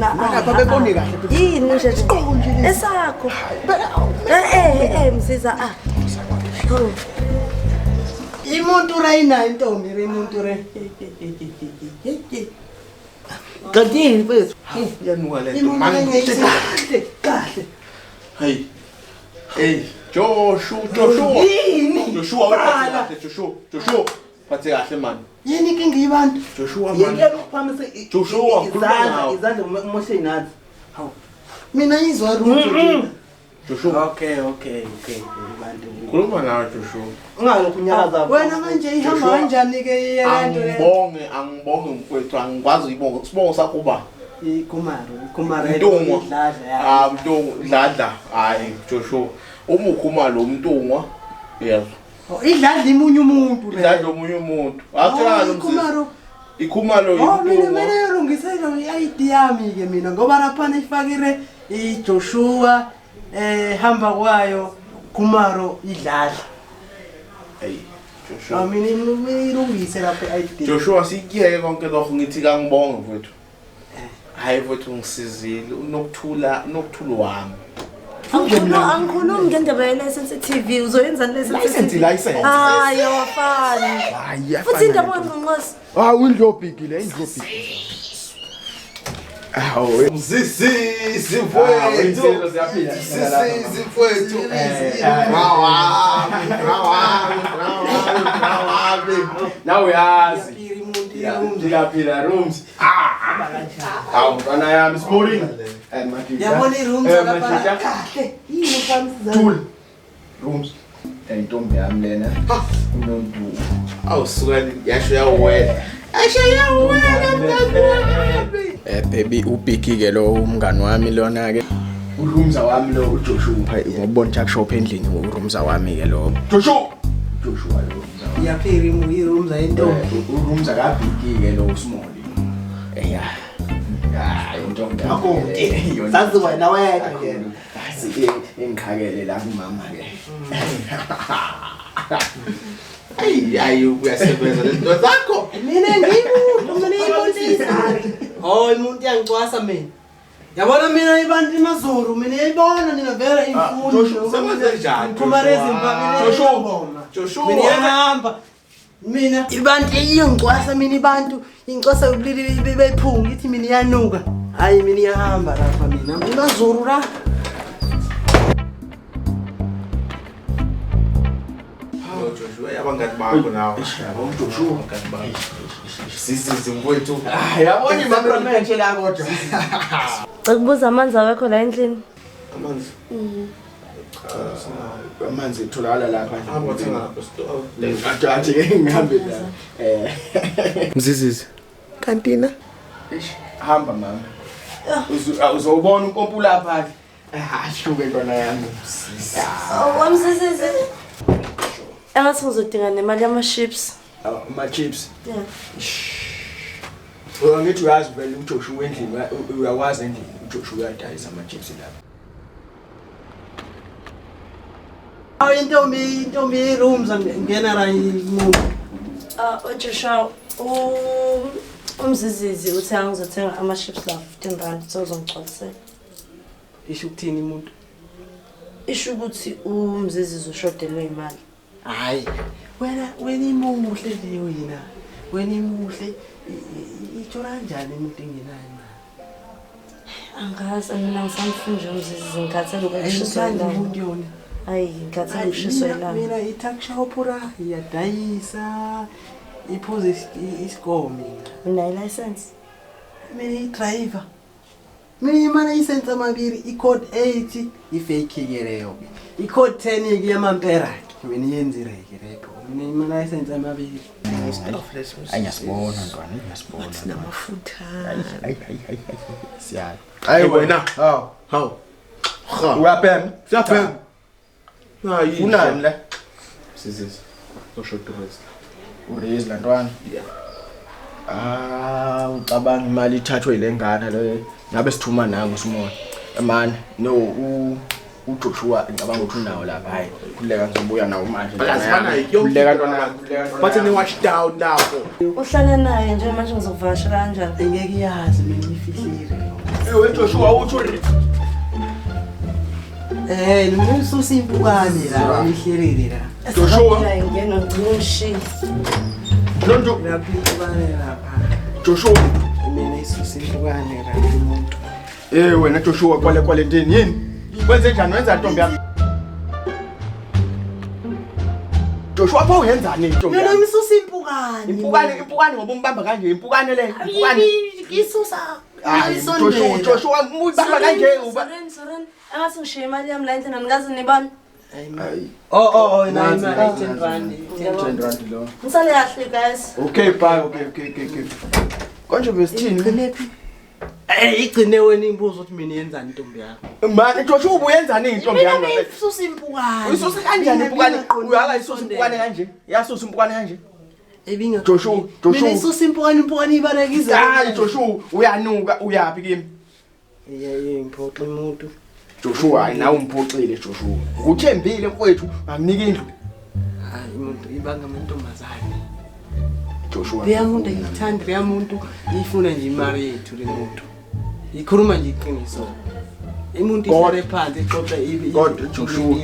Lapha bebone kahle. Yini nje? Esakho. Msiza Imuntu rayina intombi imuntu re. Kanti mfethu. Yanuka le nto manje kahle. Hey, Joshua. Joshua. Phathe kahle man. Yini inkinga yibantu? Joshua man. Yeke uphamise Joshua izandla umoshe inathi. Hawu. Mina yizwa ruthi. Joshua. Okay. Bantu. Khuluma nawe Joshua. Ungalokhu unyakaza. Wena manje ihamba kanjani ke yento le? Angibonge mfowethu, angikwazi uyibonga. Sibongo sakho uba. Ikhumaro idladla. Mntungu idladla. Hayi Joshua. Uma ukhuma lo mntungwa. Yebo. Idladla imunye umuntu le. Idladla omunye umuntu. Akutshela lo msisi. Ikhumalo yintungwa. Mina yolungisela i-ID yami ke mina ngoba lapha ifakire iJoshua hamba kwayo Khumaro idladla. Hey Joshua. Mina ilungise lapha i-ID. Joshua sikiyeke konke lokho ngithi kangibonge mfowethu. Hayi mfowethu ngisizile unokuthula wami. Angikhulumi ngendaba ye-license uzoyenzani license? Hayi awafani. Futhi indaba engqonqosi. Indlo bigile. Msisi mfowethu. Now uyazi. Ndiyaphila rooms. Mntwana yami smoring. Yabona i-rooms lapha kahle. Yini famsiza? Rooms. Intombi yami lena unomdu. Awusukani yasho yawela. Baby ubhiki ke lo umngani wami lona ke. Urumza wami lo uJoshua ngobona Jack shop endlini urumza wami ke lo. Joshua lo. Iyaphira i-rooms ayintombi. Urumza kabhiki ke lo small. Intombi. Akonke. Sazi wena wena ke. Asi engikhakele la kumama ke. Ayi uyasebenza lezinto zakho. Mina ngiyibonisa. Umuntu yangicwasa mina. Yabona mina ibantu iMazulu mina yayibona nina vele imfundo. Sebenza njani? Kumarezi impamela. Joshua. Mina yahamba. Mina ibantu iyangicwasa mina ibantu ingicwasa ubulili bephunga ithi mina iyanuka. Hayi mina iyahamba lapha mina. iMazulu la. Abangani bakho nawe. Yabo Joshua abangani bakho. Sisi mfowethu. Yabona imaphrometje la kodwa. Ukubuza amanzi awekho la endlini. Amanzi. Amanzi etholakala lapha. Abothenga lapha store. Lengathi ke ngihambe la. Mzizizi. Kantina. Hamba mama. Uzobona umpompu lapha. Ashuke ntwana yami. Wamsisizi. Engathi ngizodinga nemali yama-chips. Ama-chips? Yeah. Ngithi uyazi vele uJoshua endlini, uyawazi endlini uJoshua uyadayisa ama-chips lapha. Intombi i-rooms ngena la imuntu. Joshua, umzizizi uthe angizothenga ama-chips la 15 rand sozongigcwalisela. Isho ukuthini umuntu? Isho ukuthi umzizizi ushodelwe imali. Hayi wena imuhle leyo yina. Wena imuhle itsho kanjani umuntu engenayo imali? Angazi mina ngisamfuna nje umzizizi ngikhathele ukushiswa ilanga. Umuntu yona. Hayi ngikhathele ukushiswa ilanga. Mina i-tuck shop ra iyadayisa iphuze isikome. Una license? Mina i-driver. Mina imali license amabili i-code 8 i-fake ke leyo. I-code 10 ke yamampera. Mina yenzireke lapho. Mina imali license amabili. Ayasibona ntwana, ngiyasibona. Namafutha. Hayi. Siya. Hayi wena. Hawu. Uyaphem? Siyaphem. Hayi. Unani la? Sisi. Ushodo west. Uraise la ntwana. Ucabanga imali ithathwe ilengana le. Ngabe sithuma nangu simoya. Man, no uJoshua ngicabanga ukuthi unawo lapha hayi kuleka ngizobuya nawo manje kuleka ntwana bathi ni wash down lapho uhlala naye nje manje ngizokuvakashela kanjani Engeke yazi mina ifihle Ewe Joshua uthi Nimisusa impukane la, nihlelele la. Joshua ngena ngcishe. Lonto Lapha impukane lapha. Joshua Mina isusa impukane la umuntu. wena Joshua kwale nteni yini? Wenze njani wenza ntombi yami? Joshua pho uyenzani ntombi Mina yami? ngisusa impukane. Impukane ngoba umbamba kanje impukane le impukane. Ngisusa. Hayi Joshua ubamba kanje uba. Soren. Angathi ngishiye imali yami la endlini nikazi nibani? Hayi. Oh na imali 10 rand. 10 rand lo. Ngisale kahle guys. Okay bye okay. Konje besithini? Ngilephi? Igcine wena imbuzo ukuthi mina yenzani intombi yakho. Man Joshua ubuyenzani intombi yami? Mina ngisusa impukane. Uyisusa kanjani impukane? Uyaka isusa impukane kanje? Yasusa impukane kanje? Ebinga Joshua mina isusa impukane ibalekizwe. Hayi Joshua uyanuka uyapi kimi? Ngiphoxa umuntu. Joshua hayi nawe umphoxile Joshua. Uthembile mfowethu anginike indlu. Hayi umuntu ibanga amantombazane. Joshua Leyamuntu ngithanda leyamuntu ifuna nje imali yethu le muntu. Ikhuluma nje iqiniso. Umuntu isare phansi exoxa kodwa Joshua